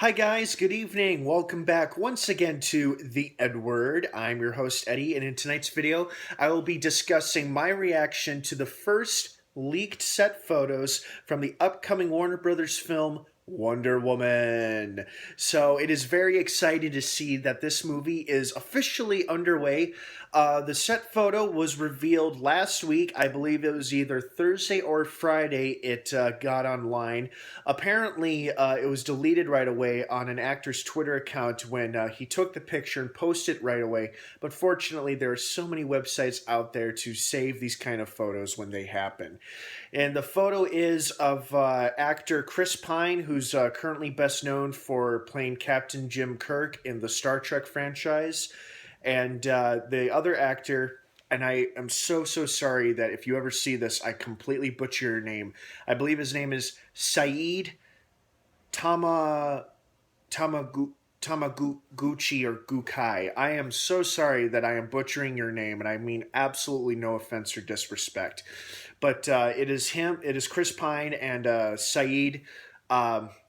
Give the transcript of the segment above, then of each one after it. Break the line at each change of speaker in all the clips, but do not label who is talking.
Hi, guys. Good evening. Welcome back once again to the EdWord. I'm your host, Eddie, and in tonight's video, I will be discussing my reaction to the first leaked set photos from the upcoming Warner Brothers film Wonder Woman. So it is very exciting to see that this movie is officially underway. The set photo was revealed last week. I believe it was either Thursday or Friday it got online. Apparently, it was deleted right away on an actor's Twitter account when he took the picture and posted it right away. But fortunately, there are so many websites out there to save these kind of photos when they happen. And the photo is of actor Chris Pine, who's currently best known for playing Captain Jim Kirk in the Star Trek franchise. And the other actor, and I am so sorry that if you ever see this, I completely butcher your name. I believe his name is Saeed Tama Tamaguchi or Gukai. I am so sorry that I am butchering your name, and I mean absolutely no offense or disrespect. But it is him. It is Chris Pine and Saeed Tamaguchi.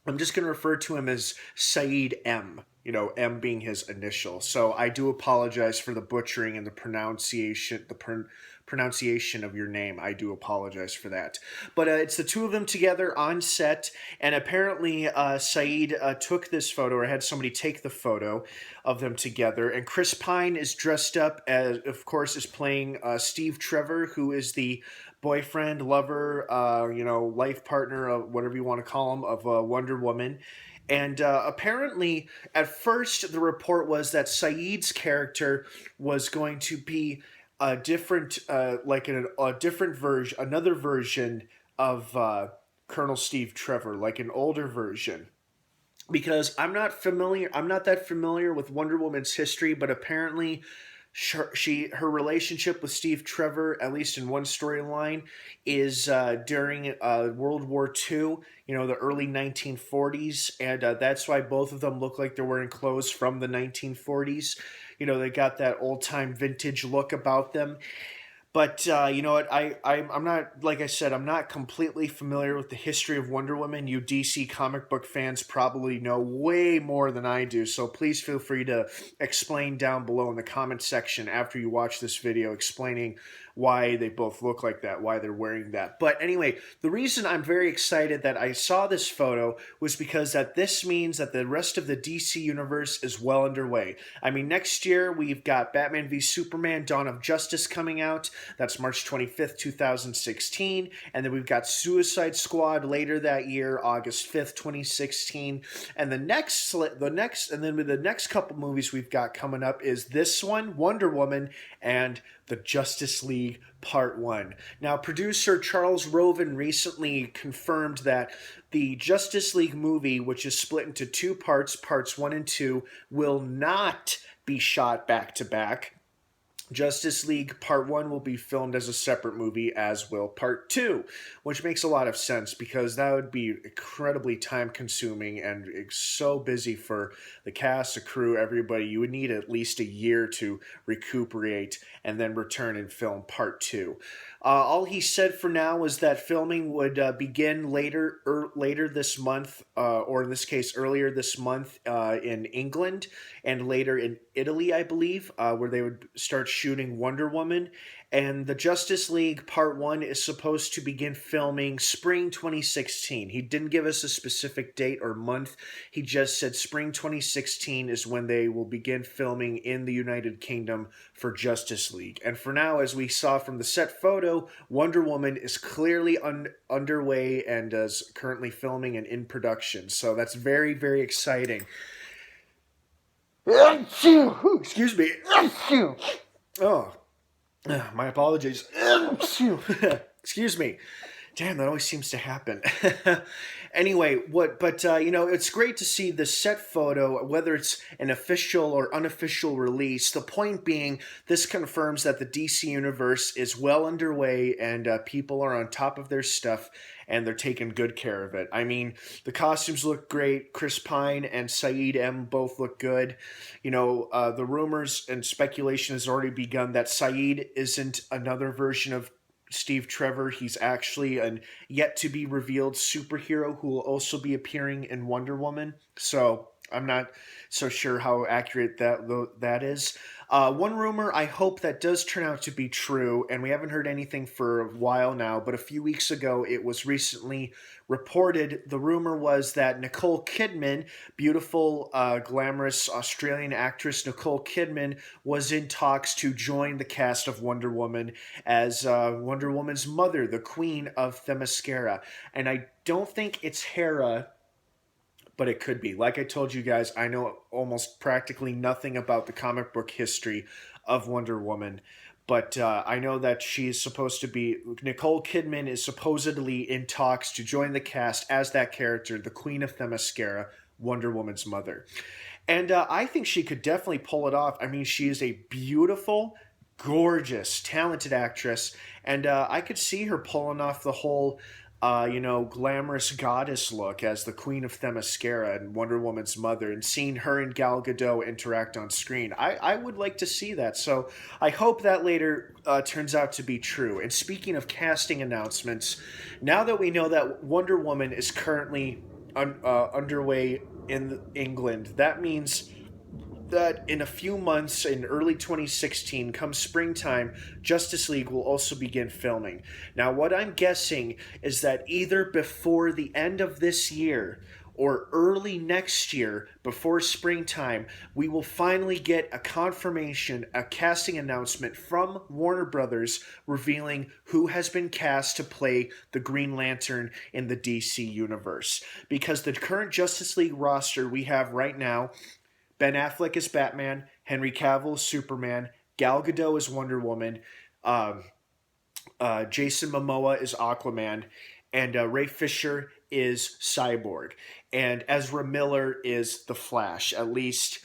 I'm just going to refer to him as Saeed M. You know, M being his initial. So I do apologize for the butchering and the pronunciation, pronunciation of your name. I do apologize for that. But it's the two of them together on set, and apparently Saeed took this photo, or had somebody take the photo of them together. And Chris Pine is dressed up as, of course, is playing Steve Trevor, who is the boyfriend, lover, life partner, whatever you want to call him, of Wonder Woman. And apparently, at first, the report was that Saeed's character was going to be a different, a different version, another version of Colonel Steve Trevor, like an older version. Because I'm not that familiar with Wonder Woman's history, but apparently her relationship with Steve Trevor, at least in one storyline, is during World War II. You know, the early 1940s, and that's why both of them look like they're wearing clothes from the 1940s. You know, they got that old time vintage look about them. But you know what? I'm not, like I said, I'm not completely familiar with the history of Wonder Woman. You DC comic book fans probably know way more than I do, so please feel free to explain down below in the comment section after you watch this video, explaining why they both look like that, why they're wearing that. But anyway, the reason I'm very excited that I saw this photo was because that this means that the rest of the DC universe is well underway. I mean, next year we've got Batman v Superman: Dawn of Justice coming out. That's March 25th, 2016. And then we've got Suicide Squad later that year, August 5th, 2016. And the next couple movies we've got coming up is this one, Wonder Woman, and the Justice League Part 1. Now, producer Charles Roven recently confirmed that the Justice League movie, which is split into two parts, parts 1 and 2, will not be shot back to back. Justice League Part 1 will be filmed as a separate movie, as will Part 2, which makes a lot of sense because that would be incredibly time-consuming and so busy for the cast, the crew, everybody. You would need at least a year to recuperate and then return and film Part 2. All he said for now was that filming would begin later this month, or in this case, earlier this month in England, and later in Italy, I believe, where they would start shooting Wonder Woman. And the Justice League Part 1 is supposed to begin filming spring 2016. He didn't give us a specific date or month. He just said spring 2016 is when they will begin filming in the United Kingdom for Justice League. And for now, as we saw from the set photo, Wonder Woman is clearly underway and is currently filming and in production. So that's very, very exciting. Excuse me. Oh, my apologies. Excuse me. Damn, that always seems to happen. Anyway, it's great to see the set photo, whether it's an official or unofficial release. The point being, this confirms that the DC universe is well underway and people are on top of their stuff and they're taking good care of it. I mean, the costumes look great. Chris Pine and Saeed M both look good. You know, the rumors and speculation has already begun that Saeed isn't another version of Steve Trevor. He's actually an yet to be revealed superhero who will also be appearing in Wonder Woman. So I'm not so sure how accurate that is. One rumor I hope that does turn out to be true, and we haven't heard anything for a while now, but a few weeks ago it was recently reported. The rumor was that Nicole Kidman, beautiful, glamorous Australian actress Nicole Kidman, was in talks to join the cast of Wonder Woman as Wonder Woman's mother, the Queen of Themyscira. And I don't think it's Hera, but it could be. Like I told you guys, I know almost practically nothing about the comic book history of Wonder Woman, but I know that she's supposed to be. Nicole Kidman is supposedly in talks to join the cast as that character, the Queen of Themyscira, Wonder Woman's mother. And I think she could definitely pull it off. I mean, she is a beautiful, gorgeous, talented actress, and I could see her pulling off the whole, glamorous goddess look as the Queen of Themyscira and Wonder Woman's mother, and seeing her and Gal Gadot interact on screen. I would like to see that, so I hope that later turns out to be true. And speaking of casting announcements, now that we know that Wonder Woman is currently underway in England, that means that in a few months, in early 2016, come springtime, Justice League will also begin filming. Now, what I'm guessing is that either before the end of this year or early next year, before springtime, we will finally get a confirmation, a casting announcement from Warner Brothers revealing who has been cast to play the Green Lantern in the DC universe. Because the current Justice League roster we have right now, Ben Affleck is Batman, Henry Cavill is Superman, Gal Gadot is Wonder Woman, Jason Momoa is Aquaman, and Ray Fisher is Cyborg, and Ezra Miller is the Flash. At least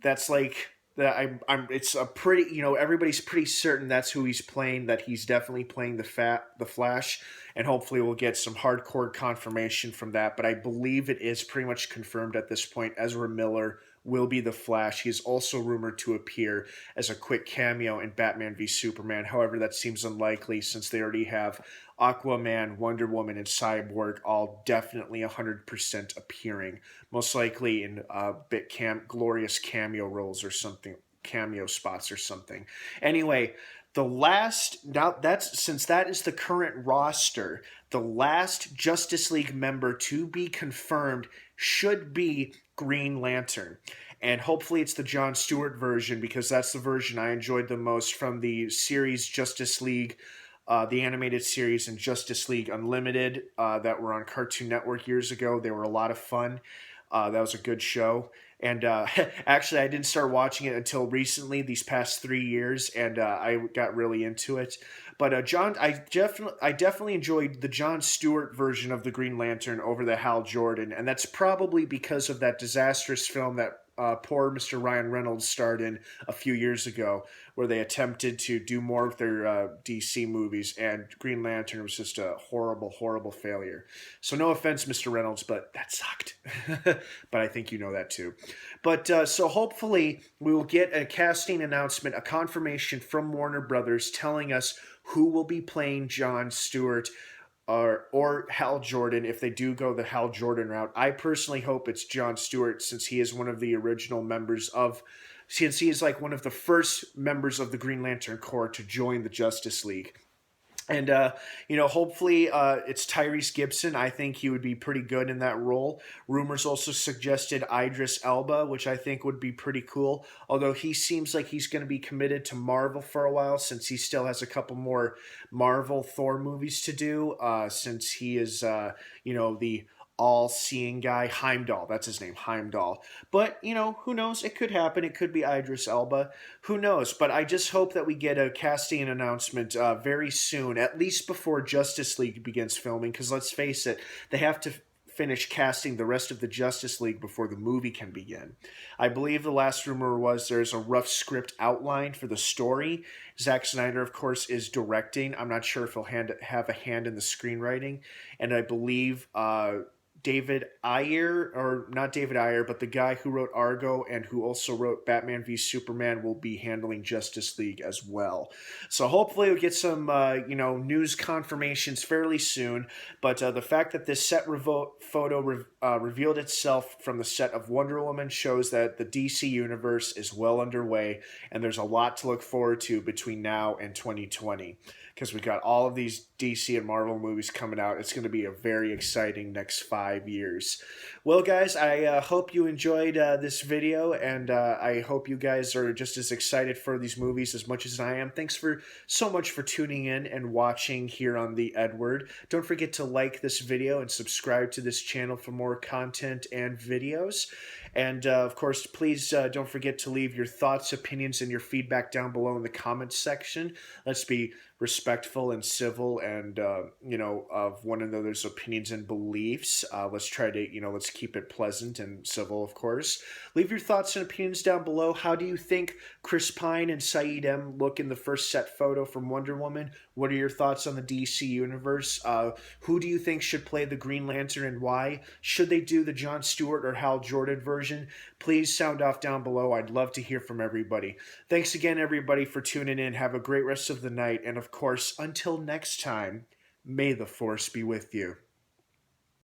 that's like that. I'm. It's a pretty. Everybody's pretty certain that's who he's playing. That he's definitely playing the Flash, and hopefully we'll get some hardcore confirmation from that. But I believe it is pretty much confirmed at this point. Ezra Miller will be the Flash. He is also rumored to appear as a quick cameo in Batman v Superman. However, that seems unlikely since they already have Aquaman, Wonder Woman, and Cyborg all definitely 100% appearing. Most likely in glorious cameo roles or something, cameo spots or something. Anyway, since that is the current roster, the last Justice League member to be confirmed should be Green Lantern. And hopefully it's the Jon Stewart version, because that's the version I enjoyed the most from the series Justice League, the animated series, and Justice League Unlimited that were on Cartoon Network years ago. They were a lot of fun. That was a good show. And actually, I didn't start watching it until recently, these past 3 years, and I got really into it. But I definitely enjoyed the Jon Stewart version of the Green Lantern over the Hal Jordan, and that's probably because of that disastrous film that poor Mr. Ryan Reynolds starred in a few years ago, where they attempted to do more of their DC movies, and Green Lantern was just a horrible, horrible failure. So no offense, Mr. Reynolds, but that sucked. But I think you know that too. But so hopefully we will get a casting announcement, a confirmation from Warner Brothers telling us who will be playing Jon Stewart or Hal Jordan, if they do go the Hal Jordan route. I personally hope it's Jon Stewart, since he is one of the original members of, since he is like one of the first members of the Green Lantern Corps to join the Justice League. And, hopefully it's Tyrese Gibson. I think he would be pretty good in that role. Rumors also suggested Idris Elba, which I think would be pretty cool. Although he seems like he's going to be committed to Marvel for a while, since he still has a couple more Marvel Thor movies to do, since he is, the all-seeing guy. Heimdall, that's his name, Heimdall. But, who knows? It could happen. It could be Idris Elba. Who knows? But I just hope that we get a casting announcement very soon, at least before Justice League begins filming, because let's face it, they have to finish casting the rest of the Justice League before the movie can begin. I believe the last rumor was there's a rough script outline for the story. Zack Snyder, of course, is directing. I'm not sure if he'll have a hand in the screenwriting. And I believe David Ayer, or not David Ayer, but the guy who wrote Argo and who also wrote Batman v Superman, will be handling Justice League as well. So hopefully we'll get some news confirmations fairly soon. But the fact that this set photo revealed itself from the set of Wonder Woman shows that the DC universe is well underway, and there's a lot to look forward to between now and 2020, because we've got all of these DC and Marvel movies coming out. It's going to be a very exciting next 5 years. Well, guys, I hope you enjoyed this video, and I hope you guys are just as excited for these movies as much as I am. Thanks so much for tuning in and watching here on the EdWord. Don't forget to like this video and subscribe to this channel for more content and videos. And of course, please don't forget to leave your thoughts, opinions, and your feedback down below in the comments section. Let's be respectful and civil, and of one another's opinions and beliefs. Let's try to let's keep it pleasant and civil, of course. Leave your thoughts and opinions down below. How do you think Chris Pine and Saeed M look in the first set photo from Wonder Woman? What are your thoughts on the DC universe? Who do you think should play the Green Lantern, and why? Should they do the Jon Stewart or Hal Jordan version? Please sound off down below. I'd love to hear from everybody. Thanks again, everybody, for tuning in. Have a great rest of the night, and of course, until next time, may the Force be with you.